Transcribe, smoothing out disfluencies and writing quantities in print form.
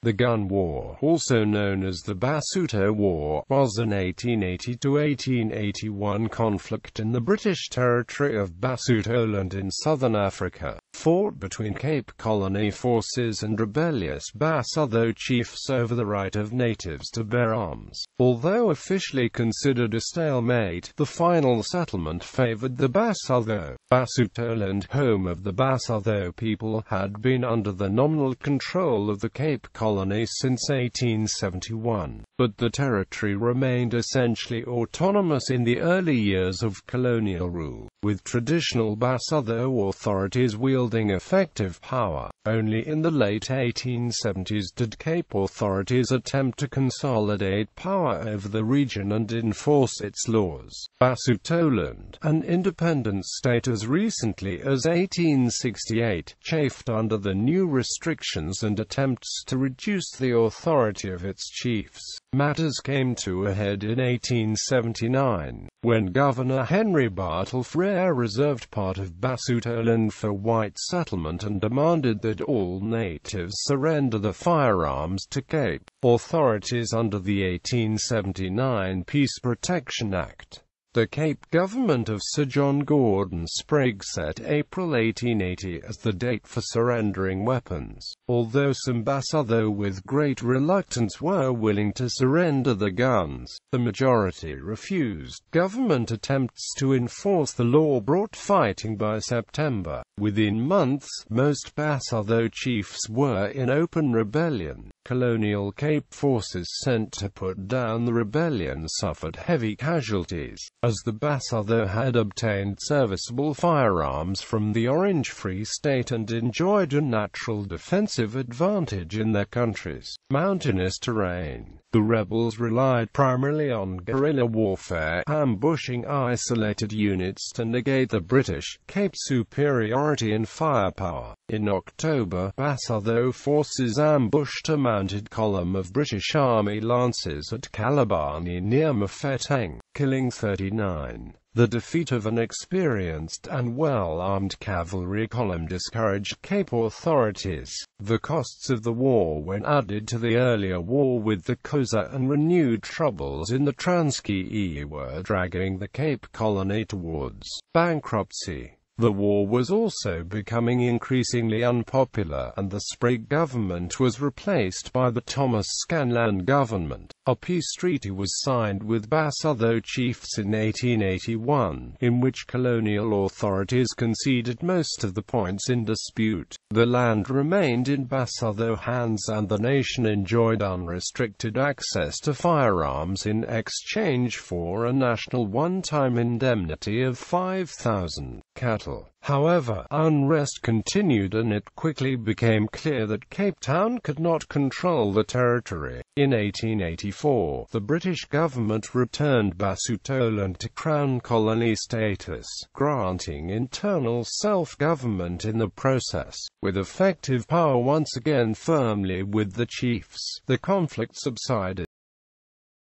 The Gun War, also known as the Basuto War, was an 1880–1881 conflict in the British territory of Basutoland in southern Africa, fought between Cape Colony forces and rebellious Basotho chiefs over the right of natives to bear arms. Although officially considered a stalemate, the final settlement favored the Basotho.Basutoland, home of the Basotho people, had been under the nominal control of the Cape Colony since 1871, but the territory remained essentially autonomous in the early years of colonial rule, with traditional Basotho authorities wielding effective power. Only in the late 1870s did Cape authorities attempt to consolidate power over the region and enforce its laws. Basutoland, an independent state as recently as 1868, chafed under the new restrictions and attempts to reduce the authority of its chiefs. Matters came to a head in 1879, when Governor Henry Bartle Frere reserved part of Basutoland for white settlement and demanded that all natives surrender their firearms to Cape authorities under the 1879 Peace Protection Act. The Cape government of Sir John Gordon Spriggs set April 1880 as the date for surrendering weapons. Although some Basotho with great reluctance were willing to surrender the guns, the majority refused. Government attempts to enforce the law brought fighting by September. Within months, most Basotho chiefs were in open rebellion. Colonial Cape forces sent to put down the rebellion suffered heavy casualties, as the Basotho had obtained serviceable firearms from the Orange Free State and enjoyed a natural defensive advantage in their country's mountainous terrain. The rebels relied primarily on guerrilla warfare, ambushing isolated units to negate the British Cape's superiority in firepower. In October, Basotho forces ambushed a mounted column of British Army Lancers at Kalabani near Mafeteng, killing 39. The defeat of an experienced and well-armed cavalry column discouraged Cape authorities. The costs of the war, when added to the earlier war with the Xhosa and renewed troubles in the Transkei, were dragging the Cape Colony towards bankruptcy. The war was also becoming increasingly unpopular, and the Sprigg government was replaced by the Thomas Scanlan government. A peace treaty was signed with Basotho chiefs in 1881, in which colonial authorities conceded most of the points in dispute. The land remained in Basotho hands and the nation enjoyed unrestricted access to firearms in exchange for a national one-time indemnity of 5,000 cattle. However, unrest continued and it quickly became clear that Cape Town could not control the territory. In 1884, the British government returned Basutoland to Crown Colony status, granting internal self-government in the process. With effective power once again firmly with the chiefs, the conflict subsided.